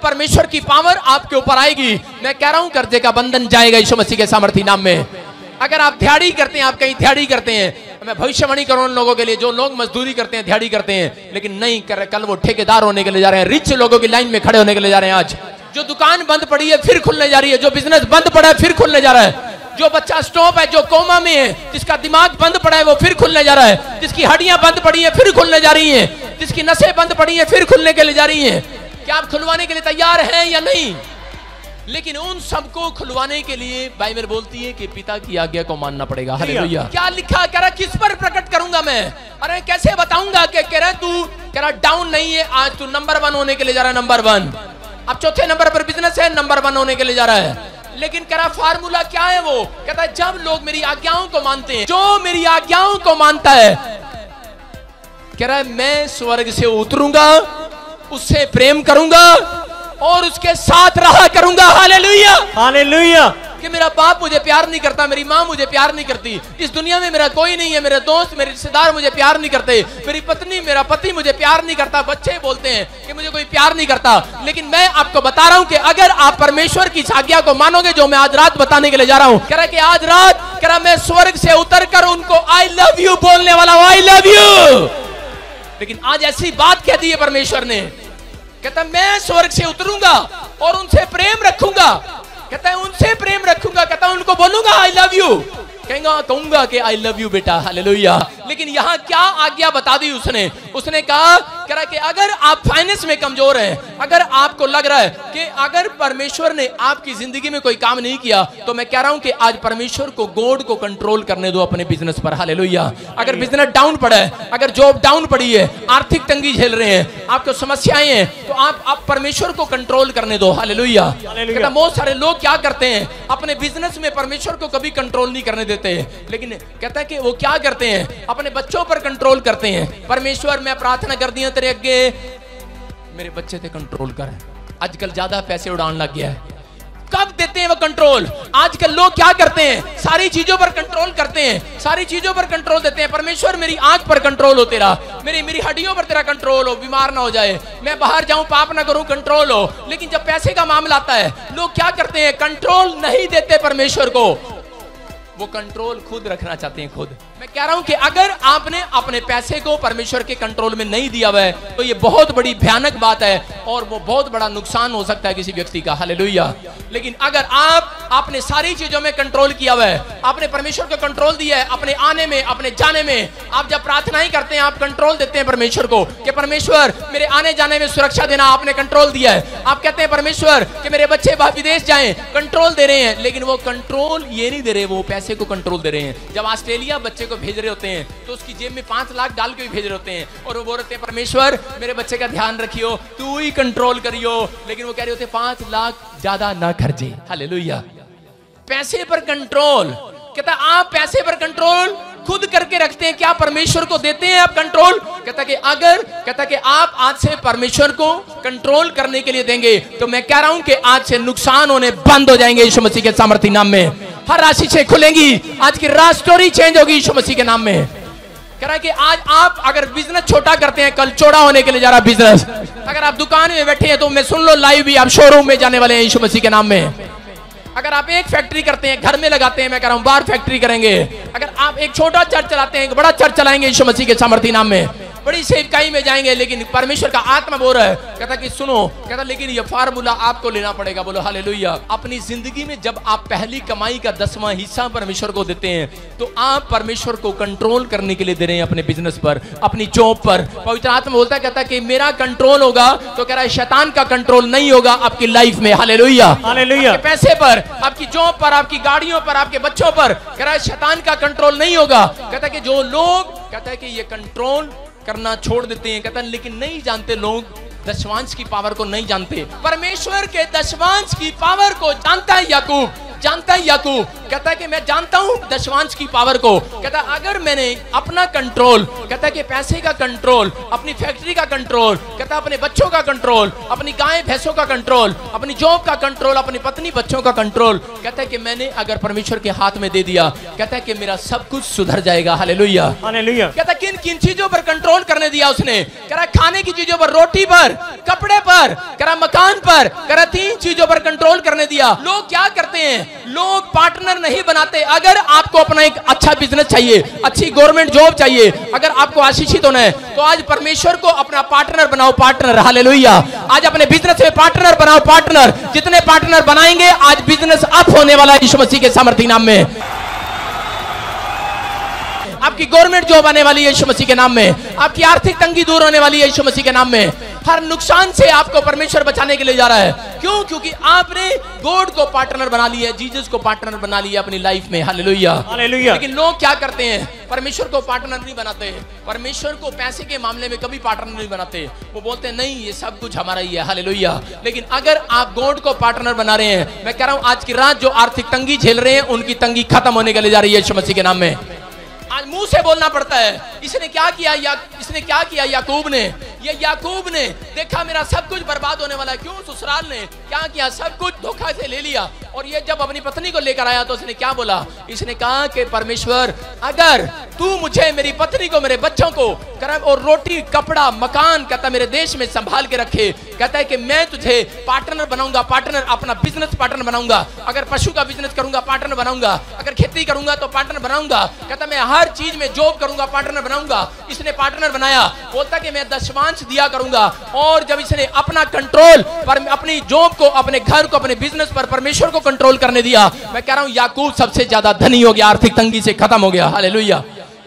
परमेश्वर की पावर आपके ऊपर आएगी, मैं कह रहा हूं कर्जे का बंधन जाएगा यीशु मसीह के सामर्थी नाम में। अगर आप दिहाड़ी करते हैं, आप कहीं दिहाड़ी करते हैं, मैं भविष्यवाणी करूं उन लोगों के लिए जो लोग मजदूरी करते हैं, दिहाड़ी करते हैं, लेकिन नहीं कर, कल वो ठेकेदार होने के लिए जा रहे हैं, रिच लोगों की लाइन में खड़े होने के लिए जा रहे हैं। आज जो दुकान बंद पड़ी है फिर खुलने जा रही है, जो बिजनेस बंद पड़ा है फिर खुलने जा रहा है, जो बच्चा स्टॉप है, जो कोमा में है, जिसका दिमाग बंद पड़ा है वो फिर खुलने जा रहा है, जिसकी हड्डियां बंद पड़ी है फिर खुलने जा रही हैं, जिसकी नसें बंद पड़ी है फिर खुलने के लिए जा रही हैं। क्या आप खुलवाने के लिए तैयार हैं या नहीं? लेकिन उन सबको खुलवाने के लिए बाइबल बोलती है कि पिता की आज्ञा को मानना पड़ेगा। हालेलुया। क्या लिखा? कह रहा किस पर प्रकट करूंगा मैं? अरे कैसे बताऊंगा? कि कह रहा तू कह रहा डाउन नहीं है, आज तू नंबर 1 होने के लिए जा रहा है, नंबर 1। अब चौथे नंबर पर बिजनेस है, नंबर 1 होने के लिए जा रहा है। लेकिन कह रहा फार्मूला क्या है? वो कहता है जब लोग मेरी आज्ञाओं को मानते हैं, जो मेरी आज्ञाओं को मानता है, कह रहा है मैं स्वर्ग से उतरूंगा, उससे प्रेम करूंगा और उसके साथ रहा करूंगा। Hallelujah, hallelujah. कि मेरा बाप मुझे प्यार नहीं करता, मेरी माँ मुझे प्यार नहीं करती, इस दुनिया में मेरा कोई नहीं है, मेरे दोस्त मेरे रिश्तेदार मुझे प्यार नहीं करते, मेरी पत्नी मेरा पति मुझे प्यार नहीं करता, बच्चे बोलते हैं कि मुझे कोई प्यार नहीं करता। लेकिन मैं आपको बता रहा हूं कि अगर आप परमेश्वर की आज्ञा को मानोगे, जो मैं आज रात बताने के लिए जा रहा हूं, कह रहा कि आज रात कह रहा मैं स्वर्ग से उतर कर उनको आई लव यू बोलने वाला हूं, आई लव यू। लेकिन आज ऐसी बात कह दी है परमेश्वर ने, कहता मैं स्वर्ग से उतरूंगा और उनसे प्रेम रखूंगा, कहता है उनसे प्रेम रखूंगा, कहता है उनको बोलूंगा आई लव यू, कहूंगा कि आई लव यू बेटा। हालेलुया। लेकिन यहां क्या आज्ञा बता दी उसने कहा कि अगर आप फाइनेंस में कमजोर हैं, अगर आपको लग रहा है कि अगर परमेश्वर ने आपकी जिंदगी में कोई काम नहीं किया, तो मैं कह रहा हूं कि आज परमेश्वर को गॉड को कंट्रोल करने दो अपने बिजनेस पर। हालेलुया। अगर बिजनेस डाउन पड़ा है, अगर जॉब डाउन पड़ी है, आर्थिक तंगी झेल रहे हैं, आपको समस्याएं हैं, तो आप परमेश्वर को कंट्रोल करने दो। हालेलुया। बहुत सारे लोग क्या करते हैं, अपने बिजनेस में परमेश्वर को कभी कंट्रोल नहीं करने देते, लेकिन कहता है कि वो क्या करते हैं, अपने बच्चों पर कंट्रोल करते हैं। परमेश्वर मैं प्रार्थना कर दी तेरे अगे, मेरे बच्चे ते कंट्रोल कर। आजकल ज्यादा पैसे उड़ाने लग गया है। कब देते हैं वो कंट्रोल? आजकल लोग क्या करते हैं, सारी चीजों पर कंट्रोल करते हैं, सारी चीजों पर कंट्रोल देते हैं। परमेश्वर मेरी आंख पर कंट्रोल हो तेरा, मेरी हड्डियों पर तेरा कंट्रोल हो, बीमार ना हो जाए, मैं बाहर जाऊं पाप ना करूं, कंट्रोल हो। लेकिन जब पैसे का मामला आता है, लोग क्या करते हैं, कंट्रोल नहीं देते परमेश्वर को, वो कंट्रोल खुद रखना चाहते हैं खुद। मैं कह रहा हूं कि अगर आपने अपने पैसे को परमेश्वर के कंट्रोल में नहीं दिया हुआ है, तो ये बहुत बड़ी भयानक बात है और वो बहुत बड़ा नुकसान हो सकता है किसी व्यक्ति का। हालेलुया। लेकिन अगर आपने सारी चीजों में कंट्रोल किया हुआ है, आपने परमेश्वर को कंट्रोल दिया है, अपने आने में, अपने जाने में, आप जब प्रार्थनाएं करते हैं, आप कंट्रोल देते हैं परमेश्वर को कि परमेश्वर मेरे आने जाने में सुरक्षा देना, आपने कंट्रोल दिया है। आप कहते हैं परमेश्वर कि मेरे बच्चे बाहर विदेश जाएं, कंट्रोल दे रहे हैं, लेकिन वो कंट्रोल ये नहीं दे रहे, वो पैसे को कंट्रोल दे रहे हैं। जब ऑस्ट्रेलिया बच्चे को भेज रहे होते हैं, तो उसकी जेब में 5 लाख डाल के भी भेज रहे होते हैं, और वो बोल रहे हैं परमेश्वर मेरे बच्चे का ध्यान रखियो, तू ही कंट्रोल करियो। लेकिन वो कह रहे होते 5 लाख ज्यादा ना खर्चे। हालेलुया। पैसे पर कंट्रोल, कहता आप पैसे पर कंट्रोल खुद करके रखते हैं, क्या परमेश्वर को देते हैं आप कंट्रोल? कहता कि आप आज से परमेश्वर को कंट्रोल करने के लिए देंगे, तो मैं कह रहा हूं कि आज से नुकसान होने बंद हो जाएंगे यीशु मसीह के सामर्थी नाम में। हर राशि से खुलेंगी, आज की रात स्टोरी चेंज होगी यीशु मसीह के नाम में। कह रहा है कि आज आप अगर बिजनेस छोटा करते हैं, कल चौड़ा होने के लिए जा रहा बिजनेस। अगर आप दुकान में बैठे हैं तो मैं सुन लो, लाइव भी आप शोरूम में जाने वाले हैं यीशु मसीह के नाम में। अगर आप एक फैक्ट्री करते हैं, घर में लगाते हैं, मैं कह रहा हूं बाहर फैक्ट्री करेंगे। अगर आप एक छोटा चर्च चलाते हैं, एक बड़ा चर्च चलाएंगे यीशु मसीह के सामर्थी नाम में, बड़ी सेवकाई में जाएंगे। लेकिन परमेश्वर का आत्मा बोल रहा है, कहता कि सुनो, कहता लेकिन ये फार्मूला आपको लेना पड़ेगा। बोलो हालेलुया। अपनी जिंदगी में जब आप पहली कमाई का 10वां हिस्सा परमेश्वर को देते हैं, तो आप परमेश्वर को कंट्रोल करने के लिए दे रहे हैं अपने बिजनेस पर, अपनी जॉब पर। पवित्र आत्मा बोलता है, कहता कि मेरा कंट्रोल होगा, तो कह रहा है शैतान का कंट्रोल नहीं होगा आपकी लाइफ में। हालेलुया। हालेलुया। पैसे पर, आपकी जॉब पर, आपकी गाड़ियों पर, आपके बच्चों पर, कह रहा है शैतान का कंट्रोल नहीं होगा। कहता है कि जो लोग, कहता है कि ये कंट्रोल करना छोड़ देते हैं, कहता है लेकिन नहीं जानते लोग, दशवांश की पावर को नहीं जानते। परमेश्वर के दशवांश की पावर को जानता है याकूब, जानता है याकूब। कहता है कि मैं जानता हूं दशवांश की पावर को। कहता है अगर मैंने अपना कंट्रोल, कहता है कि पैसे का कंट्रोल, अपनी फैक्ट्री का कंट्रोल, कहता है अपने बच्चों का कंट्रोल, अपनी गाय भैंसों का कंट्रोल, अपनी जॉब का कंट्रोल, अपनी पत्नी बच्चों का कंट्रोल, कहता है कि मैंने अगर परमेश्वर के हाथ में दे दिया, कहता है कि मेरा सब कुछ सुधर जाएगा। Hallelujah, hallelujah. कहता है किन किन चीजों पर कंट्रोल करने दिया उसने? कह रहा खाने की चीजों पर, रोटी पर, कपड़े पर, कह रहा मकान पर, कह रहा 3 चीजों पर कंट्रोल करने दिया। लोग क्या करते हैं? लोग पार्टनर नहीं बनाते। अगर आपको अपना एक अच्छा बिजनेस चाहिए, अच्छी गवर्नमेंट जॉब चाहिए, अगर आपको आशीषित होना है, तो आज परमेश्वर को अपना पार्टनर बनाओ, पार्टनर। हालेलुया। आज अपने बिजनेस में पार्टनर बनाओ, पार्टनर। जितने पार्टनर बनाएंगे आज बिजनेस अप होने वाला है यीशु मसीह के सामर्थी नाम में। आपकी गवर्नमेंट जॉब आने वाली है यीशु मसीह के नाम में। आपकी आर्थिक तंगी दूर होने वाली है यीशु मसीह के नाम में। हर नुकसान से आपको परमेश्वर बचाने के लिए जा रहा है। क्यों? क्योंकि आपने गॉड को पार्टनर बना लिया है, जीसस को पार्टनर बना लिया अपनी लाइफ में। Hallelujah, hallelujah. लेकिन लोग क्या करते हैं? परमेश्वर को पार्टनर नहीं बनाते। परमेश्वर को पैसे के मामले में कभी पार्टनर नहीं बनाते। वो बोलते हैं नहीं, ये सब कुछ हमारा ही है। हालेलुया। लेकिन अगर आप गॉड को पार्टनर बना रहे हैं, मैं कह रहा हूं आज की रात जो आर्थिक तंगी झेल रहे हैं, उनकी तंगी खत्म होने के लिए जा रही है यीशु मसीह के नाम में। आज मुंह से बोलना पड़ता है। इसने क्या किया? इसने क्या किया? याकूब ने, ये याकूब ने देखा मेरा सब कुछ बर्बाद होने वाला है। क्यों? ससुराल ने क्या किया? सब कुछ धोखा से ले लिया। और ये जब अपनी पत्नी को लेकर आया तो उसने क्या बोला? इसने कहा कि परमेश्वर अगर तू मुझे, मेरी पत्नी को, मेरे बच्चों को और रोटी, कपड़ा, मकान, कहता मेरे देश में संभाल के रखे, कहता है कि मैं तुझे पार्टनर बनाऊंगा, पार्टनर, अपना बिजनेस पार्टनर बनाऊंगा। अगर पशु का बिजनेस करूंगा पार्टनर बनाऊंगा, अगर खेती करूंगा तो पार्टनर बनाऊंगा, कहता मैं हर चीज में जॉब करूंगा पार्टनर बनाऊंगा। इसने पार्टनर बनाया, बोलता कि मैं दशवांश दिया करूंगा। और जब इसने अपना कंट्रोल पर, अपनी जॉब को, अपने घर को, अपने बिजनेस पर परमेश्वर को कंट्रोल करने दिया, मैं कह रहा हूं याकूब सबसे ज्यादा धनी हो गया, आर्थिक तंगी से खत्म हो गया। हालेलुया।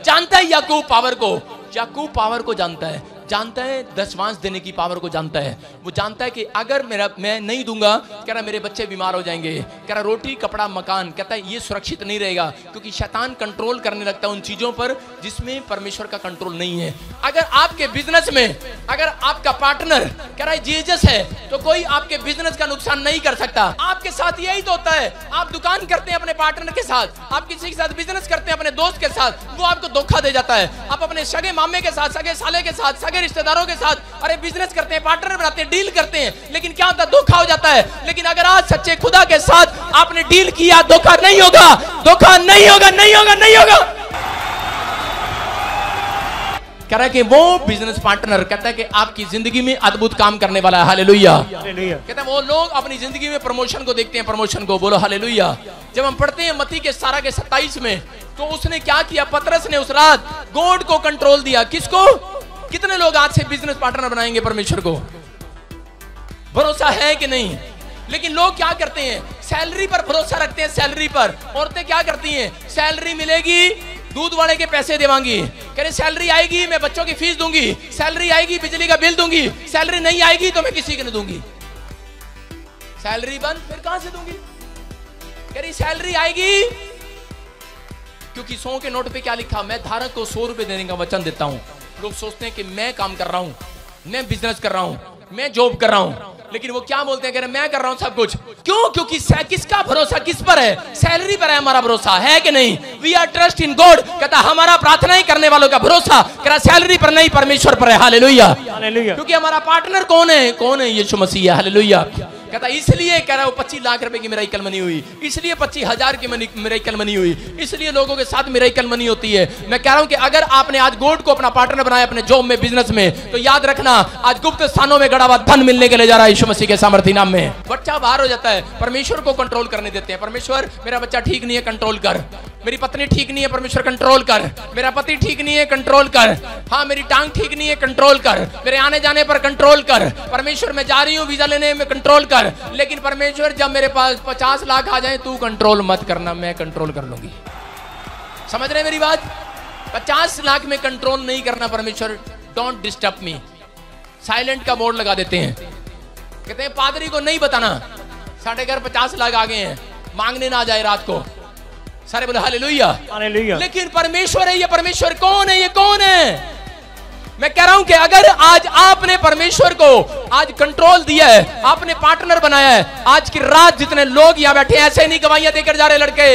जानता है याकूब पावर को, याकूब पावर को जानता है, जानता है दशवांश देने की पावर को जानता है। वो जानता है कि अगर मैं नहीं दूंगा, कह रहा मेरे बच्चे बीमार हो जाएंगे, कह रहा रोटी, कपड़ा, मकान, कहता है ये सुरक्षित नहीं रहेगा। क्योंकि शैतान कंट्रोल करने लगता है उन चीजों पर जिसमें परमेश्वर का कंट्रोल नहीं है। अगर आपके बिजनेस में अगर आपका पार्टनर कह रहा है जीसस है, तो कोई आपके बिजनेस का नुकसान नहीं कर सकता। आपके साथ यही तो होता है। आप दुकान करते हैं अपने पार्टनर के साथ, आप किसी के साथ बिजनेस करते हैं अपने दोस्त के साथ, वो आपको धोखा दे जाता है। आप अपने सगे मामे के साथ, सगे साले के साथ, सगे रिश्तेदारों के साथ अरे बिजनेस करते हैं, पार्टनर बनाते हैं, डील करते हैं, लेकिन क्या होता है? धोखा हो जाता है। लेकिन अगर आज सच्चे खुदा के साथ आपने डील किया, धोखा नहीं होगा, धोखा नहीं होगा, नहीं होगा, नहीं होगा। कह रहा है कि वो बिजनेस पार्टनर कहता है कि आपकी जिंदगी में अद्भुत काम करने वाला है। Hallelujah, hallelujah. कहता है वो लोग अपनी जिंदगी में प्रमोशन को देखते हैं, प्रमोशन को। बोलो हालेलुया। जब हम पढ़ते हैं मत्ती के 17 के 27 में, तो उसने क्या किया? पतरस ने उस रात गॉड को कंट्रोल दिया। किसको? कितने लोग आज से बिजनेस पार्टनर बनाएंगे परमेश्वर को? भरोसा है कि नहीं? लेकिन लोग क्या करते हैं? सैलरी पर भरोसा रखते हैं, सैलरी पर। औरतें क्या करती हैं? सैलरी मिलेगी, दूध वाले के पैसे देवांगी, कह रहे सैलरी आएगी मैं बच्चों की फीस दूंगी, सैलरी आएगी बिजली का बिल दूंगी, सैलरी नहीं आएगी तो मैं किसी को नहीं दूंगी। सैलरी बंद, फिर कहां से दूंगी? कह रही सैलरी आएगी, क्योंकि 100 के नोट पे क्या लिखा? मैं धारक को 100 रुपए देने का वचन देता हूं। लोग सोचते हैं कि मैं काम कर रहा हूं, मैं बिजनेस कर रहा हूं, मैं जॉब कर रहा हूं, लेकिन वो क्या बोलते हैं? कह रहे मैं कर रहा हूं सब कुछ। क्यों? क्योंकि किसका भरोसा किस पर है? सैलरी पर है हमारा भरोसा, है कि नहीं? We are trust in God. कहता हमारा प्रार्थना ही करने वालों का भरोसा कह रहा सैलरी पर नहीं, परमेश्वर पर है। Hallelujah, hallelujah. क्योंकि हमारा पार्टनर कौन है? कौन है? यीशु मसीह है। हालेलुया। कहता इसलिए कह रहा है 25 लाख रुपए की मिरेकल मनी हुई, इसलिए 25,000 की मिरेकल मनी हुई, इसलिए लोगों के साथ मिरेकल मनी होती है। मैं कह रहा हूं कि अगर आपने आज गॉड को अपना पार्टनर बनाया अपने जॉब में, बिजनेस में, तो याद रखना आज गुप्त स्थानों में गड़ा हुआ धन मिलने के लिए जा रहा है यीशु मसीह के सामर्थी नाम में। बच्चा बाहर हो जाता है, परमेश्वर को कंट्रोल करने देते हैं। परमेश्वर मेरा बच्चा ठीक नहीं है, कंट्रोल कर। मेरी पत्नी ठीक नहीं है, परमेश्वर कंट्रोल कर। मेरा पति ठीक नहीं है, कंट्रोल कर। हाँ मेरी टांग ठीक नहीं है, कंट्रोल कर। मेरे आने जाने पर कंट्रोल कर। परमेश्वर मैं जा रही हूँ वीजा लेने में, कंट्रोल कर। लेकिन परमेश्वर जब मेरे पास 50 लाख आ जाए तू कंट्रोल मत करना, मैं कंट्रोल कर लूंगी। समझ रहे मेरी बात? 50 लाख में कंट्रोल नहीं करना परमेश्वर। डोंट डिस्टर्ब मी, साइलेंट का बोर्ड लगा देते हैं। कहते हैं पादरी को नहीं बताना साढ़े घर 50 लाख आ गए हैं, मांगने ना आ जाए रात को। सारे बोले हालेलुया, हालेलुया। लेकिन परमेश्वर है, ये परमेश्वर कौन है? ये कौन है? मैं कह रहा हूं कि अगर आज आपने परमेश्वर को आज कंट्रोल दिया है, आपने पार्टनर बनाया है, आज की रात जितने लोग यहां बैठे ऐसे नहीं गवाहियां देकर जा रहे लड़के,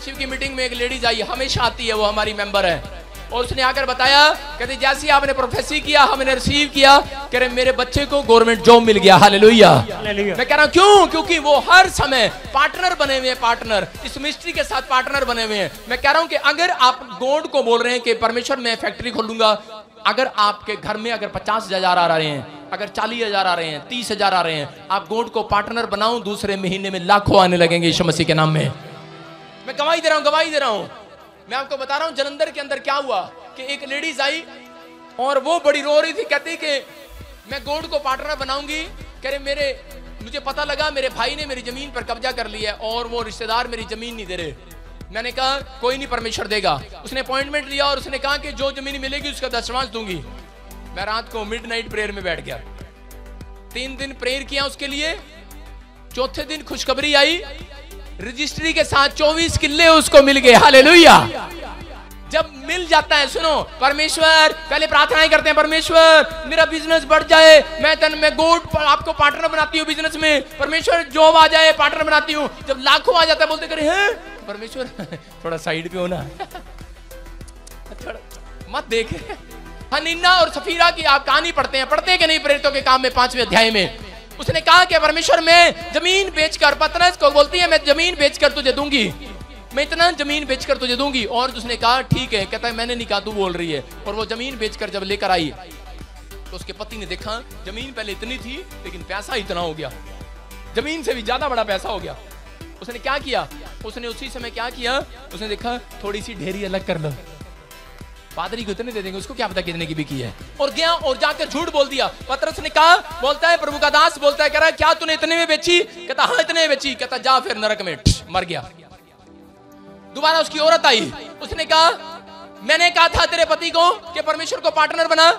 मेंबरशिप की मीटिंग में एक लेडीज आई, हमेशा आती है, वो हमारी मेंबर है, और उसने आकर बताया, कहते जैसे आपने प्रोफेसी किया हमने रिसीव किया, कह रहे मेरे बच्चे को गवर्नमेंट जॉब मिल गया। हालेलुया। मैं कह रहा हूं क्यों? क्योंकि वो हर समय पार्टनर बने हुए हैं, पार्टनर इस मिनिस्ट्री के साथ पार्टनर बने हुए हैं। मैं कह रहा हूं कि अगर आप गॉड को बोल रहे हैं कि परमेश्वर मैं फैक्ट्री खोलूंगा, अगर आपके घर में अगर 50,000 आ रहे हैं, अगर 40,000 आ रहे हैं, 30,000 आ रहे हैं, आप गॉड को पार्टनर बनाओ, दूसरे महीने में लाखों आने लगेंगे यीशु मसीह के नाम में। मैं गवाही दे रहा हूं, गवाही दे रहा हूं। मैं आपको बता रहा हूं जलंधर के अंदर क्या हुआ कि एक लेडीज आई और वो बड़ी रो रही थी, कहती कि मैं गॉड को पार्टनर बनाऊंगी। कह रहे मुझे पता लगा मेरे भाई ने मेरी जमीन पर कब्जा कर लिया है और वो रिश्तेदार मेरी जमीन नहीं दे रहे। मैंने कहा कोई नहीं, परमेश्वर देगा। उसने अपॉइंटमेंट लिया और उसने कहा कि जो जमीन मिलेगी उसका 10वांश दूंगी। मैं रात को मिडनाइट प्रेयर में बैठ गया, 3 दिन प्रेयर किया उसके लिए। चौथे दिन खुशखबरी आई, रजिस्ट्री के साथ 24 किल्ले उसको मिल गए। हालेलुया। जब मिल जाता है, सुनो, परमेश्वर पहले प्रार्थनाएं करते हैं, परमेश्वर मेरा बिजनेस बढ़ जाए, मैं गॉड आपको पार्टनर बनाती हूँ बिजनेस में, परमेश्वर जॉब आ जाए पार्टनर बनाती हूँ। जब लाखों आ जाता है बोलते करे हैं परमेश्वर थोड़ा साइड पे हो ना, थोड़ा मत देख। हन्ना और सफीरा की आप कहानी पढ़ते हैं कि नहीं प्रेरितों के काम में 5वें अध्याय में? उसने कहा कि परमेश्वर मैं जमीन बेचकर, पतरस को बोलती है मैं जमीन बेचकर तुझे दूंगी, मैं इतना जमीन बेचकर तुझे दूंगी। और उसने कहा ठीक है। कहता है मैंने नहीं कहा, तू बोल रही है। और वो जमीन बेचकर जब लेकर आई तो उसके पति ने देखा जमीन पहले इतनी थी लेकिन पैसा इतना हो गया, जमीन से भी ज्यादा बड़ा पैसा हो गया। उसने क्या किया? उसने उसी समय क्या किया? उसने देखा थोड़ी सी ढेरी अलग कर लो, पादरी को इतने दे देंगे, उसको क्या पता कितने की बिकी है। और गया और जाकर झूठ बोल दिया। पतरस ने कहा, बोलता है प्रभु का दास बोलता है, कह रहा है क्या तूने इतने में बेची? कहता हाँ इतने में बेची। कहता जा फिर नरक में, मर गया। दोबारा उसकी औरत आई, उसने कहा मैंने कहा था तेरे पति को कि परमेश्वर को पार्टनर बना,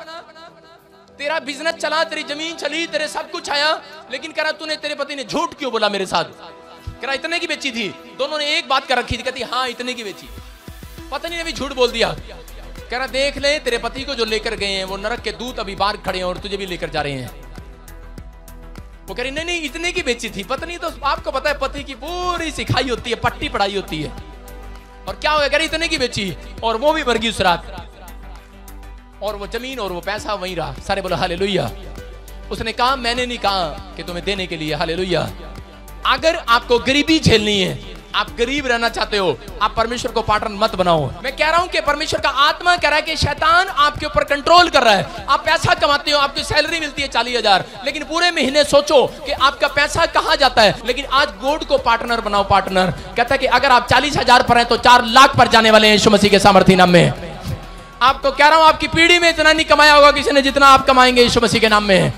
तेरा बिजनेस चला, तेरी जमीन चली, तेरे सब कुछ आया, लेकिन कह रहा तूने, तेरे पति ने झूठ क्यों बोला मेरे साथ? कह रहा इतने की बेची थी। दोनों ने एक बात कर रखी थी, कहती हाँ इतने की बेची। पत्नी ने भी झूठ बोल दिया। कह रहा देख ले तेरे पति को जो लेकर गए हैं वो नरक के दूत अभी बाहर खड़े हैं और तुझे भी लेकर जा रहे हैं। वो कह रही नहीं इतने की बेची थी। पत्नी तो आपको पता है पति की पूरी सिखाई होती है, पट्टी पढ़ाई होती है। और क्या हो गया? कह रही इतने की बेची और वो भी मर गई उस रात, और वो जमीन और वो पैसा वहीं रहा। सारे बोलो हालेलुया। उसने कहा मैंने नहीं कहा कि तुम्हें देने के लिए। हालेलुया। अगर आपको गरीबी झेलनी है, आप गरीब रहना चाहते हो, आप परमेश्वर को पार्टनर मत बनाओ। मैं कह रहा हूं कि परमेश्वर का आत्मा कह रहा है कि शैतान आपके ऊपर कंट्रोल कर रहा है। आप पैसा कमाते हो, आपकी सैलरी मिलती है 40,000, लेकिन पूरे महीने सोचो कि आपका पैसा कहां जाता है। लेकिन आज गॉड को पार्टनर बनाओ। पार्टनर कहता है कि अगर आप 40,000 पर हैं तो 4 लाख पर जाने वाले हैं यीशु मसीह के सामर्थ्य नाम में। आपको कह रहा हूं आपकी पीढ़ी में इतना नहीं कमाया होगा किसी ने जितना आप कमाएंगे यीशु मसीह के नाम में।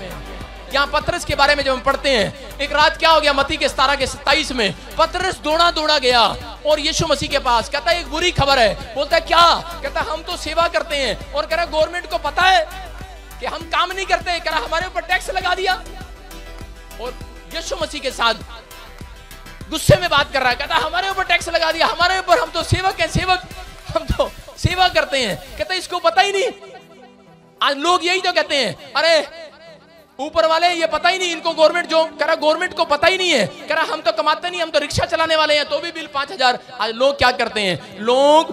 यहाँ पतरस के बारे में जब हम पढ़ते हैं, एक रात क्या हो गया, मत्ती के 17 के 27 में पतरस दौड़ा गया और यीशु मसीह के पास। कहता है एक बुरी खबर है। बोलता है क्या? कहता हम तो सेवा करते हैं और कह रहा गवर्नमेंट को पता है कि हम काम नहीं करते, कह रहा हमारे ऊपर टैक्स लगा दिया। और यीशु मसीह के साथ गुस्से में बात कर रहा है। कहता हमारे ऊपर टैक्स लगा दिया, हमारे ऊपर, हम तो सेवक हैं, सेवक, हम तो सेवा करते हैं। कहता इसको पता ही नहीं। आज लोग यही तो कहते हैं, अरे ऊपर वाले ये पता ही नहीं इनको, गवर्नमेंट जो कह रहा गवर्नमेंट को पता ही नहीं है। कह रहा हम तो कमाते नहीं, हम तो रिक्शा चलाने वाले हैं तो भी बिल 5,000। आज लोग क्या करते हैं? लोग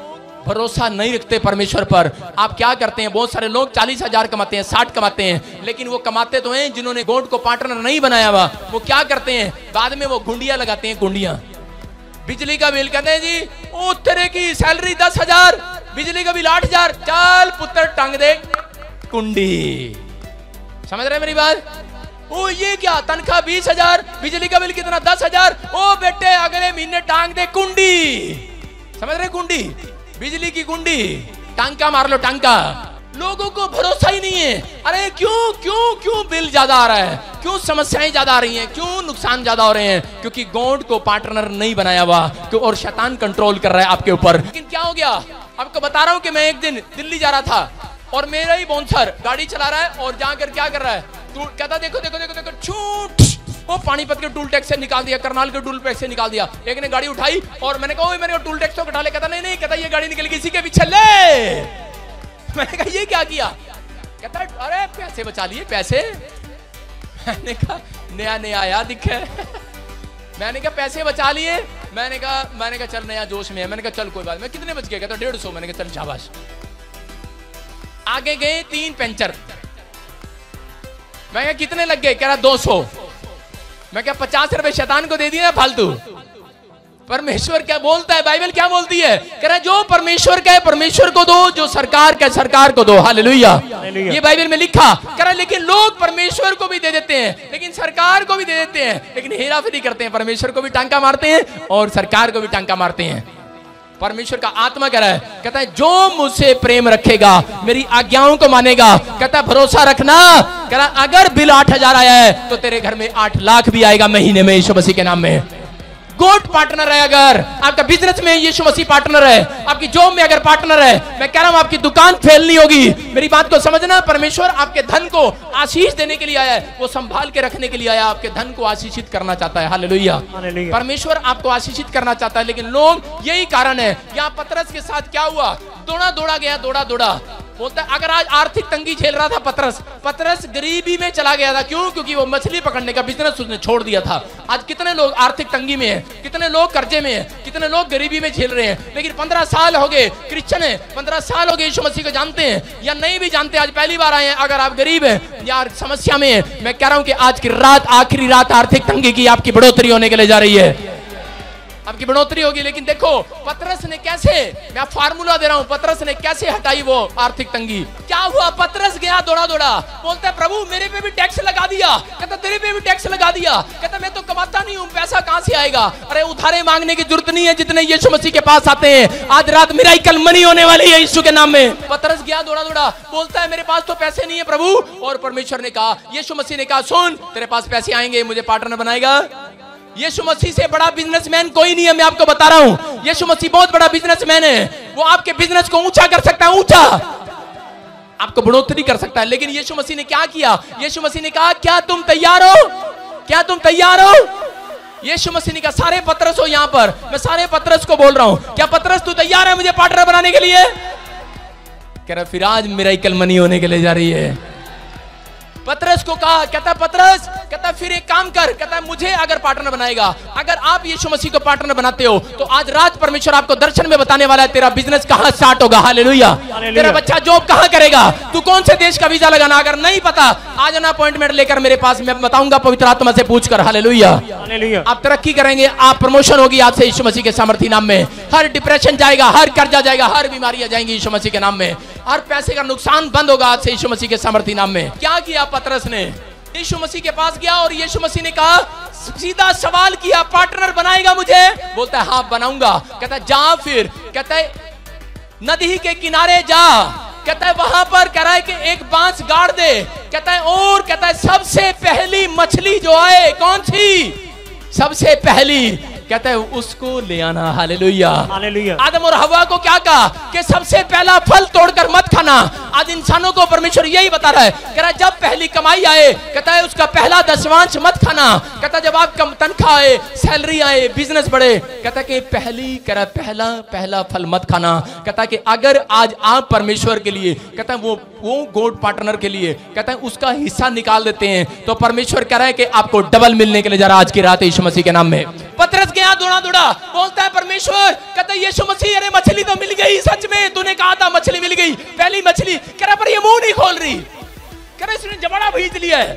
भरोसा नहीं रखते परमेश्वर पर। आप क्या करते हैं? बहुत सारे लोग 40,000 कमाते हैं, 60 कमाते हैं, लेकिन वो कमाते तो हैं जिन्होंने गॉड को पार्टनर नहीं बनाया हुआ। वो क्या करते हैं? बाद में वो गुंडियां लगाते हैं, गुंडियां। बिजली का बिल कहते हैं जी ओ तेरे की सैलरी 10,000, बिजली का बिल 8,000, चल पुत्र टांग दे कुंडी। समझ रहे मेरी बात? ओ ये क्या, तनख्वाह 20,000, बिजली का बिल कितना 10,000, ओ बेटे अगले महीने टांग दे कुंडी। समझ रहे? कुंडी, बिजली की कुंडी, टांका मार लो, टांका। लोगों को भरोसा ही नहीं है। अरे क्यों क्यों क्यों बिल ज्यादा आ रहा है, क्यों समस्याएं ज्यादा आ रही हैं, क्यों नुकसान ज्यादा हो रहे हैं? क्योंकि गॉड को पार्टनर नहीं बनाया हुआ और शैतान कंट्रोल कर रहा है आपके ऊपर। लेकिन क्या हो गया, आपको बता रहा हूं कि मैं एक दिन दिल्ली जा रहा था और मेरा ही बाउंसर गाड़ी चला रहा है और जाकर क्या कर रहा है, कहता देखो देखो देखो देखो छूट, वो पानीपत के टूल टैक्स से निकाल दिया, करनाल के टूल टैक्स से निकाल दिया। एक ने गाड़ी उठाई और मैंने कहा मेरे को टूल टैक्स तो कटा ले। कहता नहीं नहीं, कहता ये गाड़ी निकल गई इसी के पीछे ले। मैंने कहा ये क्या किया? कहता अरे पैसे बचा लिए, पैसे। मैंने कहा नया नया आया दिखे। मैंने कहा पैसे बचा लिए, मैंने कहा चल नया जोश में है। मैंने कहा चल कोई बात। मैं कितने बज गए? कहता 150। मैंने कहा चल शाबाश। आगे गए 3 पंचर। मैं कहा कितने लग गए? कह रहा 200। मैं क्या 50 रुपए शैतान को दे दिए ना फालतू? परमेश्वर क्या बोलता है? बाइबल क्या बोलती है? कह रहा जो परमेश्वर का है परमेश्वर को दो, जो सरकार का है सरकार को दो। हालेलुया। ये बाइबल में लिखा। कह रहा लेकिन लोग परमेश्वर को भी दे देते हैं, लेकिन सरकार को भी दे देते हैं, लेकिन हेराफेरी करते हैं। परमेश्वर को भी टांका मारते हैं और सरकार को भी टांका मारते हैं। परमेश्वर का आत्मा कह रहा है, कहता है जो मुझसे प्रेम रखेगा, मेरी आज्ञाओं को मानेगा, कहता है भरोसा रखना। कह रहा अगर बिल 8000 आया है तो तेरे घर में 8 लाख भी आएगा महीने में, यीशु मसीह के नाम में। गोड पार्टनर है, अगर आपका बिजनेस में यीशु मसीह पार्टनर है, आपकी जॉब में अगर पार्टनर है, मैं कह रहा हूं आपकी दुकान फेल नहीं होगी। मेरी बात को समझना। परमेश्वर आपके धन को आशीष देने के लिए आया है, वो संभाल के रखने के लिए आया, आपके धन को आशीषित करना चाहता है। हालेलुया। परमेश्वर आपको आशीषित करना चाहता है, लेकिन लोग, यही कारण है। यहाँ पतरस के साथ क्या हुआ? दौड़ा गया, दौड़ा। बोलता है अगर आज आर्थिक तंगी झेल रहा था पतरस गरीबी में चला गया था। क्यों? क्योंकि वो मछली पकड़ने का बिजनेस उसने छोड़ दिया था। आज कितने लोग आर्थिक तंगी में हैं, कितने लोग कर्जे में हैं, कितने लोग गरीबी में झेल रहे हैं, लेकिन 15 साल हो गए क्रिश्चियन है, 15 साल हो गए यीशु मसीह को जानते हैं या नहीं भी जानते, आज पहली बार आए हैं। अगर आप गरीब हैं या समस्या में हैं, मैं कह रहा हूं कि आज की रात, आखिरी रात आर्थिक तंगी की आपकी बढ़ोतरी होने के लिए जा रही है, आपकी बढ़ोतरी होगी। लेकिन देखो पतरस ने कैसे, मैं फार्मूला दे रहा हूं, पतरस ने कैसे हटाई वो आर्थिक तंगी। क्या हुआ? पतरस गया दौड़ा, बोलता है प्रभु मेरे पे भी टैक्स लगा दिया। कहता तेरे पे भी टैक्स लगा दिया। कहता मैं तो कमाता नहीं हूं, पैसा कहां से आएगा? अरे उधारे मांगने की जरूरत नहीं है, जितने यीशु मसीह के पास आते हैं। आज रात मिराकल मनी होने वाली है यीशु के नाम में। पतरस गया दौड़ा, बोलता है मेरे पास तो पैसे नहीं है प्रभु। और परमेश्वर ने कहा, यीशु मसीह ने कहा सुन तेरे पास पैसे आएंगे, मुझे पार्टनर बनाएगा। यीशु मसीह से बड़ा बिजनेसमैन कोई नहीं है, मैं आपको बता रहा हूं। यीशु मसीह बहुत बड़ा बिजनेसमैन है, वो आपके बिजनेस को ऊंचा कर सकता है, ऊंचा आपको बढ़ोतरी कर सकता है। लेकिन यीशु मसीह ने क्या किया? यीशु मसीह ने कहा क्या तुम तैयार हो? क्या तुम तैयार हो? यीशु मसीह ने कहा सारे पतरस हो यहाँ पर, मैं सारे पतरस को बोल रहा हूं, क्या पतरस तू तैयार है मुझे पार्टनर बनाने के लिए? कह रहा फिर आज मिराकल मनी होने के लिए जा रही है। पतरस को कहा, कहता पतरस, कहता फिर एक काम कर, कहता मुझे अगर पार्टनर बनाएगा, अगर आप यीशु मसीह को पार्टनर बनाते हो तो आज रात परमेश्वर आपको दर्शन में बताने वाला है तेरा बिजनेस कहां स्टार्ट होगा। हालेलुया। तेरा बच्चा जॉब कहां करेगा, तू कौन से देश का वीजा लगाना, अगर नहीं पता आज ना अपॉइंटमेंट लेकर मेरे पास, मैं बताऊंगा पवित्र आत्मा से पूछकर। हालेलुया। आप तरक्की करेंगे, आप प्रमोशन होगी आज से यीशु मसीह के सामर्थी नाम में। हर डिप्रेशन जाएगा, हर कर्जा जाएगा, हर बीमारियां जाएंगी यीशु मसीह के नाम में। हर पैसे का नुकसान बंद होगा आज से यीशु मसीह के सामर्थी नाम में। क्या किया पतरस ने? यीशु मसीह के पास गया और यीशु मसीह ने कहा, सीधा सवाल किया, पार्टनर बनाएगा मुझे? बोलता है हाँ बनाऊंगा। कहता है जा फिर, कहता है नदी के किनारे जा, कहता है वहां पर कह रहा है कि एक बांस गाड़ दे, कहता है और कहता है सबसे पहली मछली जो आए, कौन सी सबसे पहली, कहता है उसको ले आना। हालेलुया। हालेलुया। आदम और हवा को क्या कहा कि सबसे पहला फल तोड़कर मत खाना। आज इंसानों को परमेश्वर यही बता रहा है, कह रहा है जब पहली कमाई आए, कहता है उसका पहला दशमांश मत खाना। कहता है जब आप कम तनख्वाह आए, सैलरी आए, बिजनेस बढ़े, कहता है कि पहली, कह रहा है पहला फल मत खाना। कहता है कि अगर आज आप परमेश्वर के लिए, कहता है वो गॉड पार्टनर के लिए, कहता है उसका हिस्सा निकाल देते हैं, तो परमेश्वर कह रहा है कि आपको डबल मिलने के लिए जा रहा है आज की रात यीशु मसीह के नाम में। पतरस गया दौड़ा, बोलता है परमेश्वर, कहता है यीशु मसीह अरे मछली तो मिल गई, सच में तूने कहा था मछली मिल गई, पहली मछली। कह रहा पर ये मुंह नहीं खोल रही, कह रहा इसने जबड़ा भीज लिया है,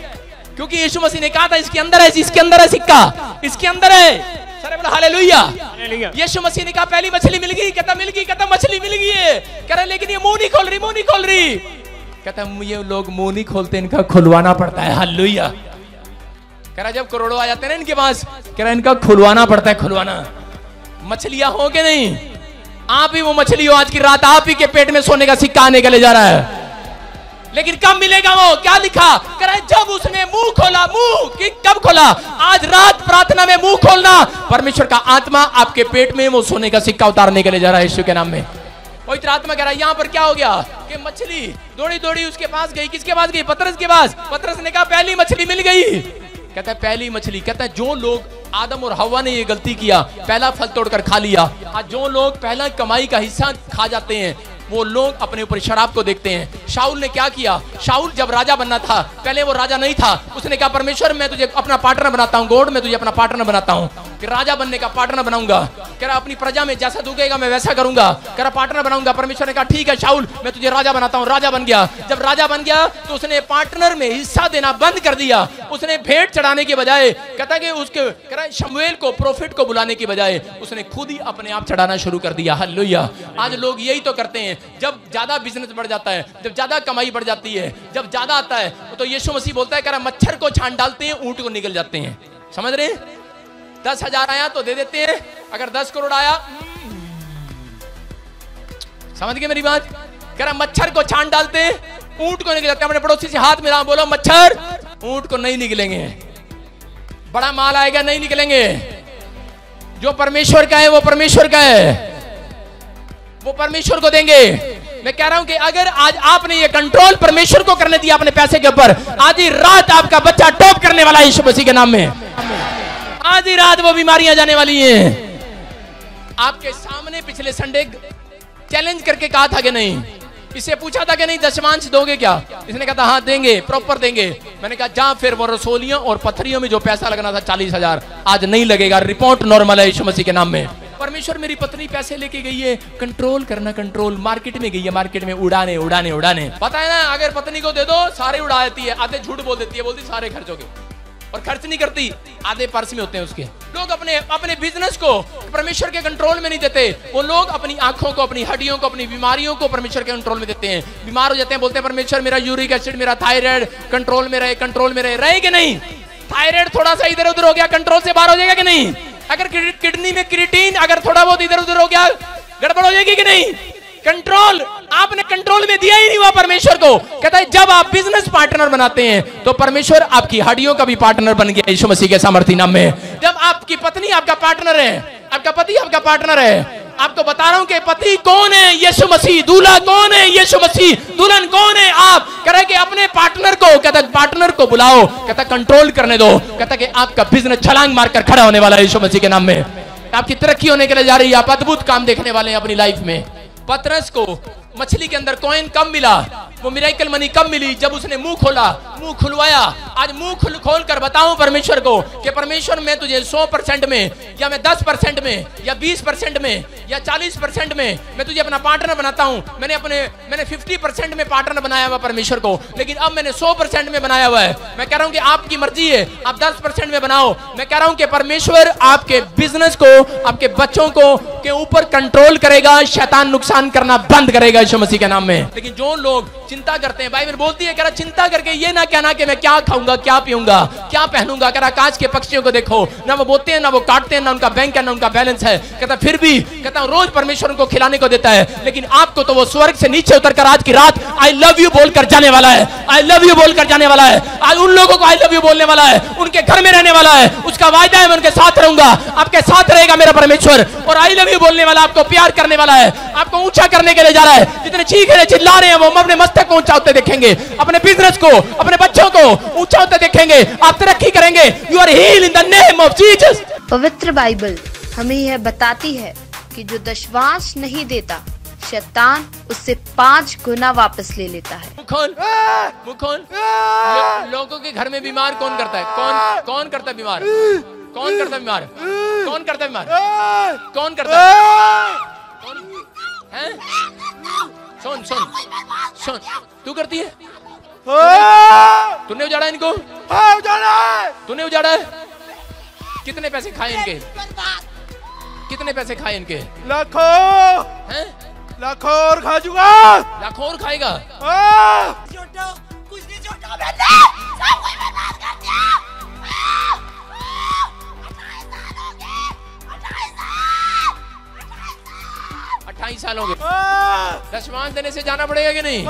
क्योंकि यीशु मसीह ने कहा था इसके अंदर है, इसके अंदर है सिक्का, इसके अंदर है। सर बोला हालेलुया। यीशु मसीह ने कहा पहली मछली मिल गई, कहता मिल गई, कहता मछली मिल गई है, कह रहा लेकिन ये मुंह नहीं खोल रही, मुंह नहीं खोल रही। कहता ये लोग मुंह नहीं खोलते, इनका खुलवाना पड़ता है। हालेलुया। कह रहा जब करोड़ों आ जाते हैं ना इनके पास, कह रहा इनका खुलवाना पड़ता है, खुलवाना। मछलियां हो के नहीं, आप ही वो मछली हो, आज की रात आप ही के पेट में सोने का सिक्का आने के लिए जा रहा है। लेकिन कब मिलेगा वो? क्या लिखा? कह रहा है जब उसने मुंह खोला। मुंह कि कब खोला? आज रात प्रार्थना में मुंह खोलना, परमेश्वर का आत्मा आपके पेट में वो सोने का सिक्का उतारने के लिए जा रहा है यीशु के नाम में। पवित्र आत्मा कह रहा है यहाँ पर क्या हो गया कि मछली दौड़ी उसके पास गई। किसके पास गई? पतरस के पास। पतरस ने कहा पहली मछली मिल गई। कहता है पहली मछली, कहता है जो लोग, आदम और हवा ने ये गलती किया, पहला फल तोड़कर खा लिया। आज जो लोग पहला कमाई का हिस्सा खा जाते हैं, वो लोग अपने ऊपर शराब को देखते हैं। शाऊल ने क्या किया? शाऊल जब राजा बनना था, पहले वो राजा नहीं था, उसने कहा परमेश्वर मैं तुझे अपना पार्टनर बनाता हूँ, गॉड मैं तुझे अपना पार्टनर बनाता हूँ। कि राजा बनने का पार्टनर बनाऊंगा। कह रहा अपनी प्रजा में जैसा तू कहेगा मैं वैसा करूंगा। कह रहा पार्टनर बनाऊंगा। परमेश्वर ने कहा ठीक है शाऊल, मैं तुझे राजा बनाता हूँ। राजा बन गया। जब राजा बन गया तो उसने पार्टनर में हिस्सा देना बंद कर दिया। उसने भेंट चढ़ाने के बजाय, कहता कि उसके कह रहा शमूएल को, प्रोफेट को बुलाने के बजाय उसने खुद ही अपने आप चढ़ाना शुरू कर दिया। हालेलुया। आज लोग यही तो करते हैं। जब ज्यादा बिजनेस बढ़ जाता है, जब ज्यादा कमाई बढ़ जाती है, जब ज्यादा आता है तो यीशु मसीह बोलता है, कह रहा मच्छर को छान डालते हैं, ऊंट को निकल जाते हैं। समझ रहे? 10,000 आया तो दे देते हैं, अगर 10 करोड़ आया, समझ गए मेरी बात? कह रहा मच्छर को छान डालते हैं, ऊंट को निकल जाते हैं। अपने पड़ोसी से हाथ मिला, बोलो मच्छर ऊंट को नहीं निकलेंगे। बड़ा माल आएगा, नहीं निकलेंगे। जो परमेश्वर का है वो परमेश्वर का है, वो परमेश्वर को देंगे। मैं कह रहा हूं कि अगर आज आपने ये कंट्रोल परमेश्वर को करने दिया अपने पैसे के ऊपर, आज ही रात आपका बच्चा टॉप करने वाला है यीशु मसीह के नाम में। आज ही रात वो बीमारियां जाने वाली हैं। आपके सामने पिछले संडे चैलेंज करके कहा था कि नहीं, इससे पूछा था कि नहीं दशमांश दोगे क्या? इसने कहा था हाँ देंगे, प्रॉपर देंगे। मैंने कहा जा फिर वो रसोलियों और पत्थरियों में जो पैसा लगना था 40,000 आज नहीं लगेगा। रिपोर्ट नॉर्मल है यीशु मसीह के नाम में। परमेश्वर मेरी पत्नी पैसे लेके गई है, कंट्रोल करना, कंट्रोल। मार्केट में गई है, मार्केट में उड़ाने उड़ाने उड़ाने। पता है ना, अगर पत्नी को दे दो सारे उड़ा देती है, आधे झूठ बोल देती है, बोलती सारे खर्च हो गए, और खर्च नहीं करती, आधे पर्स में होते हैं उसके। लोग अपने अपने बिजनेस को परमेश्वर के कंट्रोल में नहीं देते। वो लोग अपनी आंखों को, अपनी हड्डियों को, अपनी बीमारियों को परमेश्वर के कंट्रोल में देते हैं। बीमार हो जाते हैं, बोलते हैं परमेश्वर मेरा यूरिक एसिड, मेरा थायराइड कंट्रोल में रहे, कंट्रोल में रहे कि नहीं? थायराइड थोड़ा सा इधर उधर हो गया, कंट्रोल से बाहर हो जाएगा कि नहीं? अगर किडनी में क्रिएटिन अगर थोड़ा बहुत इधर उधर हो गया, गड़बड़ हो जाएगी कि नहीं? कंट्रोल आपने कंट्रोल में दिया ही नहीं हुआ परमेश्वर को। कहता है जब आप बिजनेस पार्टनर बनाते हैं तो परमेश्वर आपकी हड्डियों का भी पार्टनर बन गया यीशु मसीह के सामर्थ्य नाम में। जब आपकी पत्नी आपका पार्टनर है, आपका पति आपका पार्टनर है, आपको बता रहा हूं कि पति कौन है? यीशु मसीह। दूल्हा कौन है? यीशु मसीह। दुल्हन कौन है? आप। कह रहे कि अपने पार्टनर को, कहता पार्टनर को बुलाओ, कहता कंट्रोल करने दो, कहता कि आपका बिजनेस छलांग मारकर खड़ा होने वाला है यीशु मसीह के नाम में। आपकी तरक्की होने के लिए जा रही है, आप अद्भुत काम देखने वाले हैं अपनी लाइफ में। पतरस को मछली के अंदर कॉइन कब मिला? वो मिरेकल मनी कब मिली? जब उसने मुंह खोला, मुंह खुलवाया। आज मुंह खोल कर बताऊं परमेश्वर को कि परमेश्वर मैं तुझे 100% में, या मैं 10% में, या 20% में, या 40% में मैं तुझे अपना पार्टनर बनाता हूं। मैंने 50% में पार्टनर बनाया हुआ परमेश्वर को, लेकिन अब मैंने 100% में बनाया हुआ है। मैं कह रहा हूं कि आपकी मर्जी है, आप 10% में बनाओ। मैं कह रहा हूं कि परमेश्वर आपके बिजनेस को, आपके बच्चों को के ऊपर कंट्रोल करेगा, शैतान नुकसान करना बंद करेगा यीशु मसीह के नाम में। लेकिन जो लोग चिंता करते हैं, बाइबल बोलती है, कह रहा चिंता करके ये ना कहना कि मैं क्या खाऊंगा, क्या पीऊंगा, क्या पहनूंगा। कह रहा आकाश के पक्षियों को देखो, ना वो बोते हैं, ना वो काटते हैं, ना उनका बैंक है, ना उनका बैलेंस है। कहता फिर भी कहता रोज परमेश्वर उनको खिलाने को देता है, लेकिन आपको तो वो स्वर्ग से नीचे उतरकर आज की रात आई लव यू बोलकर जाने वाला है। आई लव यू बोलकर जाने वाला है। आज उन लोगों को आई लव यू बोलने वाला है, उनके घर में रहने वाला है। उसका वायदा है मैं उनके साथ रहूंगा, आपके साथ रहेगा मेरा परमेश्वर। और आई लव यू बोलने वाला आपको प्यार करने वाला है, आपको ऊंचा करने के लिए जा रहा है। जितने चीख रहे चिल्ला रहे हैं वो अपने मस्तक को ऊंचा होते देखेंगे, अपने बिजनेस को, अपने बच्चों को ऊंचा होते देखेंगे। आप तरक्की करेंगे। You are healed in the name of Jesus. पवित्र बाइबल हमें यह बताती है कि जो दशवांश नहीं देता, शैतान उससे 5 गुना वापस ले लेता है। मुखोन लोगों के घर में बीमार कौन करता है? कौन करता है बीमार? कौन करता है बीमार? कौन करता है बीमार? कौन करता है? सुन सुन सुन, तू करती है? तूने उजाड़ा इनको? तूने उजाड़ा है? कितने पैसे खाए इनके? कितने पैसे खाए इनके? लाखों हैं? लाखों और खा चुका। लाखों और खाएगा? कुछ नहीं छोटा मैंने, सब कुछ बर्बाद कर दिया। 28 साल हो गए। दशमांश देने से जाना पड़ेगा कि नहीं?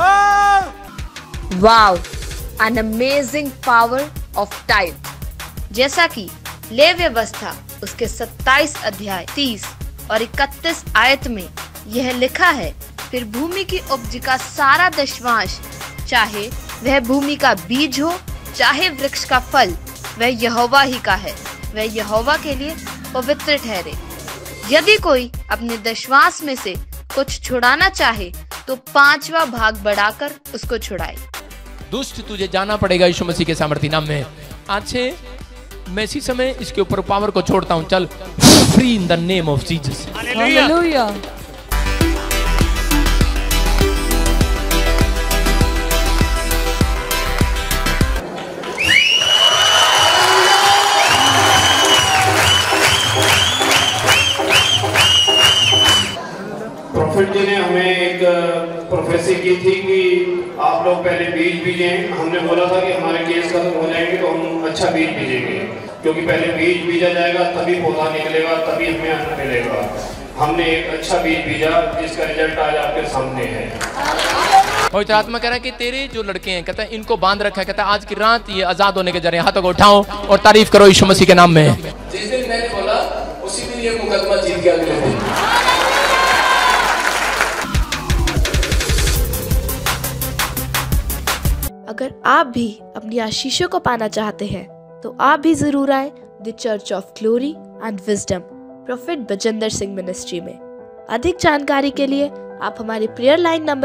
Wow, an amazing power of type. जैसा कि ले व्यवस्था उसके 27 अध्याय 30 और 31 आयत में यह लिखा है, फिर भूमि की उपज का सारा दशमांश, चाहे वह भूमि का बीज हो, चाहे वृक्ष का फल, वह यहोवा ही का है, वह यहोवा के लिए पवित्र ठहरे। यदि कोई अपने दशमांश में से कुछ छुड़ाना चाहे तो 5वां भाग बढ़ाकर उसको छुड़ाए। दुष्ट तुझे जाना पड़ेगा यीशु मसीह के सामर्थ्य नाम में। आज से मैं इसी समय इसके ऊपर पावर को छोड़ता हूं। चल, free in the name of Jesus. Hallelujah. Prophet ji ने हमें एक प्रोफेसी की थी कि आप लोग पहले बीज बीजें। हमने बोला था कि हमारे केस खत्म हो जाएंगे तो हम अच्छा बीज बीजेंगे, क्योंकि पहले बीज बीजा जाएगा तभी पौधा निकलेगा, तभी हमें अन्न मिलेगा। हमने एक अच्छा बीज बीजा जिसका रिजल्ट आज आपके सामने है। पवित्र आत्मा कह रहा है कि तेरे जो लड़के हैं, कहता है इनको बांध रखा है, कहता है आज की रात ये आजाद होने के जा रहे हैं। हाथों को उठाओ और तारीफ करो यीशु मसीह के नाम में। जिस दिन मैंने बोला उसी दिन ये मुकदमा जीत गया अगले दिन। अगर आप भी अपनी आशीषों को पाना चाहते हैं तो आप भी जरूर आए the church of glory and wisdom prophet Bajendra Singh ministry में। अधिक जानकारी के लिए आप हमारे प्रेयर लाइन नंबर